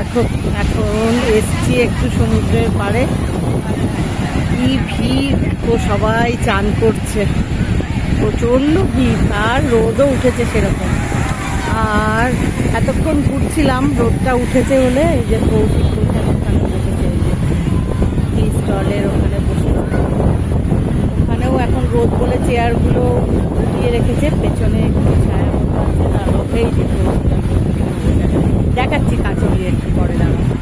দেখো এখন এসছি একটু সমুদ্রের পাড়ে, কি ভিড় দেখো, সবাই চান করছে, প্রচণ্ড ভিড়, আর রোদও উঠেছে সেরকম। আর এতক্ষণ ঘুরছিলাম, রোদটা উঠেছে বলে এই যে কৌশিক ওখানে বসেছে, এই যে টি স্টলের ওখানে বসেছে। ওখানেও এখন রোদ বলে চেয়ারগুলো উঠিয়ে রেখেছে, পেছনে একটু ছায়া মতো আছে, তার রোদেই যে দেখাচ্ছি কাছে গিয়ে একটু পরে দাঁড়ানো।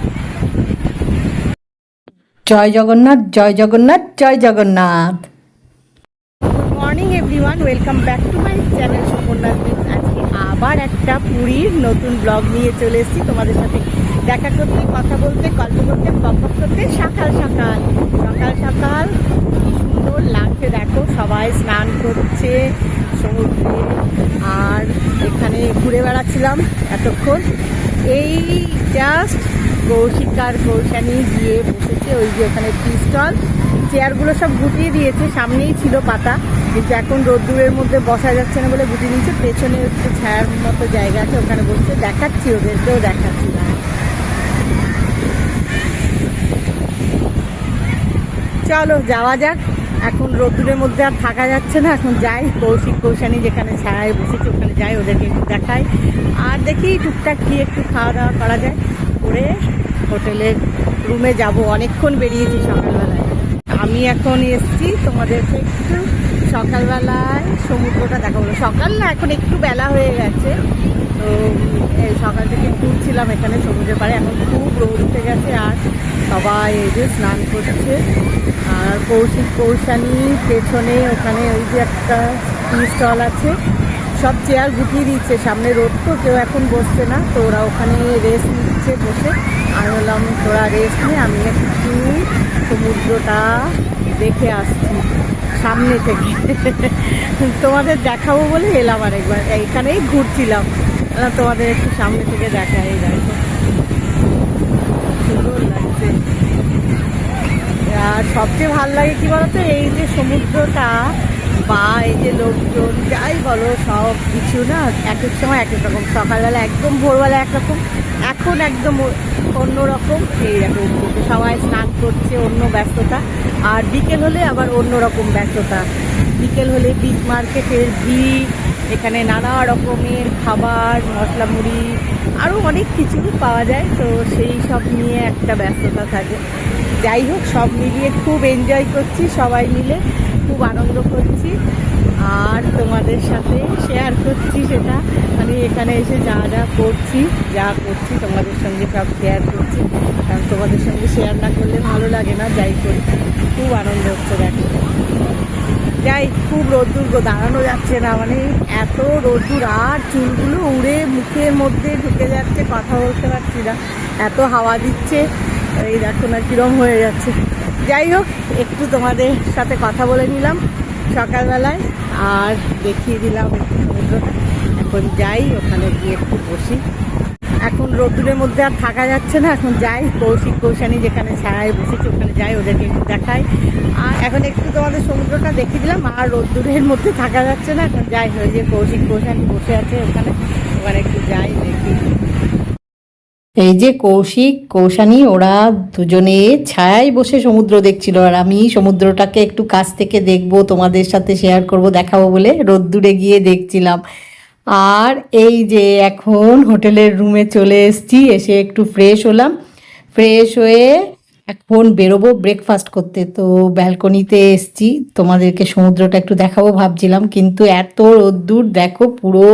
জয় জগন্নাথ, জয় জগন্নাথ, জয় Jagannath. Good morning everyone, welcome back to my channel Suparna blogs. আজকে আবার একটা পুরীর নতুন ব্লগ নিয়ে চলে এসেছি তোমাদের সাথে দেখা করতে, কথা বলতে, গল্প করতে, বক করতে। সকাল সকাল সকাল সকাল কি সুন্দর লাগছে দেখো, সবাই স্নান করছে সমুদ্রে, আর এখানে ঘুরে বেড়াচ্ছিলাম এতক্ষণ। এই জাস্ট কৌশিক আর কৌশানী গিয়ে বসেছে ওই যে ওখানে টি স্টল, চেয়ারগুলো সব গুটিয়ে দিয়েছে, সামনেই ছিল পাতা, কিন্তু এখন রোদ্দুরের মধ্যে বসা যাচ্ছে না বলে গুটিয়ে দিয়েছে। পেছনে একটু ছায়ার মতো জায়গা আছে, ওখানে বসছে, দেখাচ্ছি ওদেরকেও দেখাচ্ছি না। চলো যাওয়া যাক, এখন রোদ্দুরের মধ্যে আর থাকা যাচ্ছে না, এখন যাই কৌশিক কৌশানী যেখানে ছায়ায় বসেছে ওখানে যাই, ওদেরকে একটু দেখাই, আর দেখি টুকটাক কি একটু খাওয়া দাওয়া করা যায় করে হোটেলের রুমে যাব। অনেকক্ষণ বেরিয়েছি সকালবেলায়, আমি এখন এসছি তোমাদেরকে একটু সকালবেলায় সমুদ্রটা দেখাবো। সকাল না, এখন একটু বেলা হয়ে গেছে, তো সকাল থেকে ঘুরছিলাম এখানে সমুদ্রের পাড়ে, এখন খুব রোদ উঠে গেছে, আর সবাই এই যে স্নান করছে। আর কৌশিক কৌশানী পেছনে ওখানে ওই যে একটা টি স্টল আছে, সব চেয়ার গুটিয়ে দিচ্ছে, সামনে রোদ তো কেউ এখন বসছে না, তো ওরা ওখানে রেস্ট নিচ্ছে বসে। আমি বললাম তোরা রেস্ট নিয়ে আমি একটু সমুদ্রটা দেখে আসছি সামনে থেকে, তোমাদের দেখাবো বলে এলাম আরেকবার, এইখানেই ঘুরছিলাম, তোমাদের একটু সামনে থেকে দেখাই। দেখো সুন্দর লাগছে, আর সবচেয়ে ভালো লাগে কি বলতো, এই যে সমুদ্রটা বা এই যে লোকজন যাই বলো, সব কিছু না এক এক সময় এক এক রকম। সকালবেলা একদম ভোরবেলা একরকম, এখন একদম অন্যরকম, এইরকম সবাই স্নান করছে, অন্য ব্যস্ততা। আর বিকেল হলে আবার অন্য রকম ব্যস্ততা, বিকেল হলে বিচ মার্কেটের ভিড়, এখানে নানা রকমের খাবার, মশলা মুড়ি, আরও অনেক কিছু পাওয়া যায়, তো সেই সব নিয়ে একটা ব্যস্ততা থাকে। যাই হোক, সব মিলিয়ে খুব এনজয় করছি, সবাই মিলে খুব আনন্দ করছি, আর তোমাদের সাথে শেয়ার করছি সেটা, মানে এখানে এসে যা যা করছি তোমাদের সঙ্গে সব শেয়ার করছি, কারণ তোমাদের সঙ্গে শেয়ার না করলে ভালো লাগে না, যাই করি খুব আনন্দ হচ্ছে। দেখো যাই, খুব রোদ্দুর গো, দাঁড়ানো যাচ্ছে না, মানে এত রোদ্দুর, আর চুলগুলো উড়ে মুখের মধ্যে ঢুকে যাচ্ছে, কথা বলতে পারছি না, এত হাওয়া দিচ্ছে, এই দেখো না কিরম হয়ে যাচ্ছে। যাই হোক, একটু তোমাদের সাথে কথা বলে নিলাম সকালবেলায়, আর দেখিয়ে দিলাম একটু সমুদ্রটা। এখন যাই ওখানে গিয়ে একটু বসি, এখন রোদ্দুরের মধ্যে আর থাকা যাচ্ছে না, এখন যাই কৌশিক কৌশানী যেখানে ছায়ায় বসেছে ওখানে যাই, ওদেরকে একটু দেখাই, আর এখন একটু তোমাদের সমুদ্রটা দেখিয়ে দিলাম, আর রোদ্দুরের মধ্যে থাকা যাচ্ছে না, এখন যাই ওই যে কৌশিক কৌশানী বসে আছে ওখানে, ওখানে একটু যাই দেখি। এই যে কৌশিক কৌশানী ওরা দুজনে ছায়ায় বসে সমুদ্র দেখছিল, আর আমি সমুদ্রটাকে একটু কাছ থেকে দেখবো, তোমাদের সাথে শেয়ার করব, দেখাবো বলে রোদ্দুরে গিয়ে দেখছিলাম। আর এই যে এখন হোটেলের রুমে চলে এসেছি, এসে একটু ফ্রেশ হলাম, ফ্রেশ হয়ে এখন বেরোবো ব্রেকফাস্ট করতে, তো ব্যালকনিতে এসেছি, তোমাদেরকে সমুদ্রটা একটু দেখাবো ভাবছিলাম, কিন্তু এত রোদ্দুর দেখো, পুরো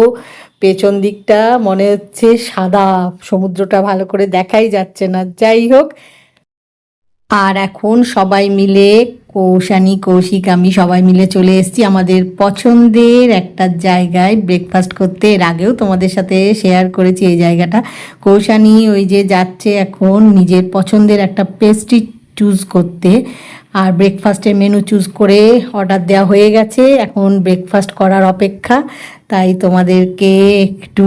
পেছন দিকটা মনে হচ্ছে সাদা, সমুদ্রটা ভালো করে দেখাই যাচ্ছে না। যাই হোক, আর এখন সবাই মিলে কৌশানী কৌশিক আমি সবাই মিলে চলে এসেছি আমাদের পছন্দের একটা জায়গায় ব্রেকফাস্ট করতে। এর আগেও তোমাদের সাথে শেয়ার করেছি এই জায়গাটা। কৌশানী ওই যে যাচ্ছে এখন নিজের পছন্দের একটা পেস্ট্রি চুজ করতে, আর ব্রেকফাস্টের মেনু চুজ করে অর্ডার দেওয়া হয়ে গেছে, এখন ব্রেকফাস্ট করার অপেক্ষা। তাই তোমাদেরকে একটু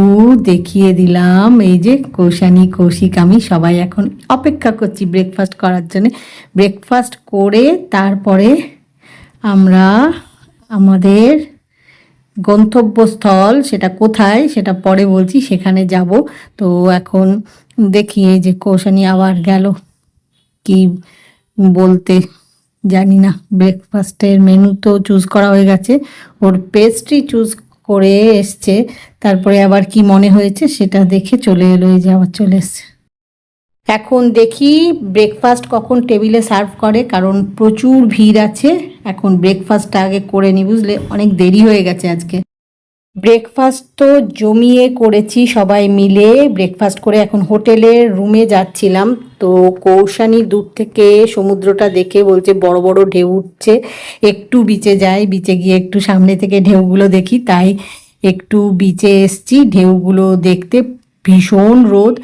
দেখিয়ে দিলাম, এই যে কৌশানী কৌশিক আমি সবাই এখন অপেক্ষা করছি ব্রেকফাস্ট করার জন্য। ব্রেকফাস্ট করে তারপরে আমরা আমাদের গন্তব্যস্থল, সেটা কোথায় সেটা পরে বলছি, সেখানে যাব। তো এখন দেখি এই যে কৌশানী আবার গেল কি বলতে জানি না। ব্রেকফাস্টের মেনু তো চুজ করা হয়ে গেছে, ওর পেস্ট্রি চুজ করে এসছে, তারপরে আবার কি মনে হয়েছে সেটা দেখে চলে এলো, এই যে আবার চলে এসছে। এখন দেখি ব্রেকফাস্ট কখন টেবিলে সার্ভ করে, কারণ প্রচুর ভিড় আছে। এখন ব্রেকফাস্টটা আগে করে নি, বুঝলে, অনেক দেরি হয়ে গেছে আজকে। ব্রেকফাস্ট তো জমিয়ে করেছি সবাই মিলে। ব্রেকফাস্ট করে এখন হোটেলের রুমে যাচ্ছিলাম, তো কৌশানী দূর থেকে সমুদ্রটা দেখে বলছে বড় বড় ঢেউ উঠছে, একটু বিচে যাই, বিচে গিয়ে একটু সামনে থেকে ঢেউগুলো দেখি। তাই একটু বিচে এসছি ঢেউগুলো দেখতে। ভীষণ রোদ,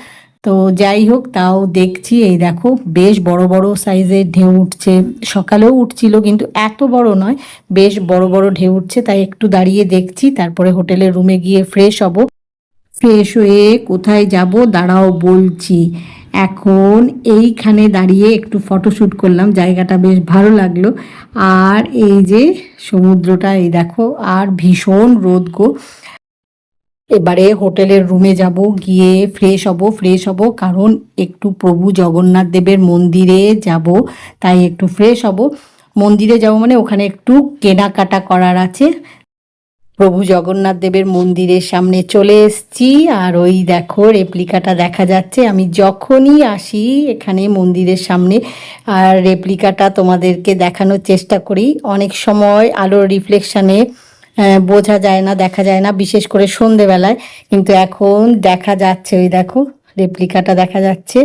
তো যাই হোক তাও দেখছি। এই দেখো বেশ বড় বড় সাইজের ঢেউ উঠছে, সকালেও উঠছিল কিন্তু এত বড় নয়, বেশ বড় বড় ঢেউ উঠছে। তাই একটু দাঁড়িয়ে দেখছি, তারপরে হোটেলের রুমে গিয়ে ফ্রেশ হব। ফ্রেশ হয়ে কোথায় যাব দাঁড়াও বলছি। এখন এইখানে দাঁড়িয়ে একটু ফটোশ্যুট করলাম, জায়গাটা বেশ ভালো লাগলো। আর এই যে সমুদ্রটা এই দেখো, আর ভীষণ রোদ গো। এবারে হোটেলের রুমে যাব, গিয়ে ফ্রেশ হব কারণ একটু প্রভু জগন্নাথ দেবের মন্দিরে যাব, তাই একটু ফ্রেশ হব। মন্দিরে যাব মানে ওখানে একটু কেনাকাটা করার আছে। প্রভু জগন্নাথ দেবের মন্দিরের সামনে চলে এসেছি, আর ওই দেখো রেপ্লিকাটা দেখা যাচ্ছে। আমি যখনই আসি এখানে মন্দিরের সামনে আর রেপ্লিকাটা তোমাদেরকে দেখানোর চেষ্টা করি। অনেক সময় আলোর রিফ্লেকশানে বোঝা যায় না, দেখা যায় না, বিশেষ করে সন্ধেবেলায়, কিন্তু এখন দেখা যাচ্ছে। ওই দেখো রেপ্লিকাটা দেখা যাচ্ছে।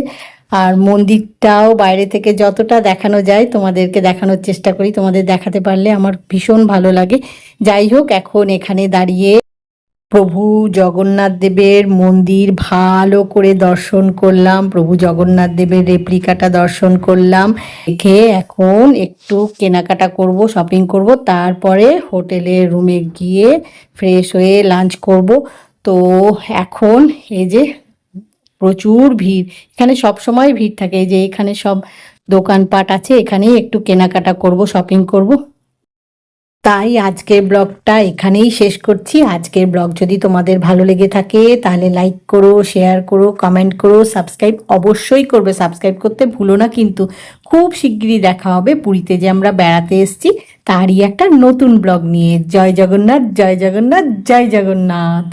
আর মন্দিরটাও বাইরে থেকে যতটা দেখানো যায় তোমাদেরকে দেখানোর চেষ্টা করি, তোমাদের দেখাতে পারলে আমার ভীষণ ভালো লাগে। যাই হোক এখন এখানে দাঁড়িয়ে প্রভু জগন্নাথ দেবের মন্দির ভালো করে দর্শন করলাম, প্রভু জগন্নাথ দেবের রেপ্লিকাটা দর্শন করলাম। দেখে এখন একটু কেনাকাটা করব, শপিং করব, তারপরে হোটেলের রুমে গিয়ে ফ্রেশ হয়ে লাঞ্চ করব। তো এখন এই যে প্রচুর ভিড়, এখানে সব সময় ভিড় থাকে। এই যে এখানে সব দোকানপাট আছে, এখানেই একটু কেনাকাটা করব, শপিং করব। তাই আজকের ব্লগটা এখানেই শেষ করছি। আজকের ব্লগ যদি তোমাদের ভালো লেগে থাকে তাহলে লাইক করো, শেয়ার করো, কমেন্ট করো, সাবস্ক্রাইব অবশ্যই করবে। সাবস্ক্রাইব করতে ভুলো না কিন্তু। খুব শিগগিরই দেখা হবে পুরীতে যে আমরা বেড়াতে এসেছি তারই একটা নতুন ব্লগ নিয়ে। জয় জগন্নাথ, জয় জগন্নাথ, জয় জগন্নাথ।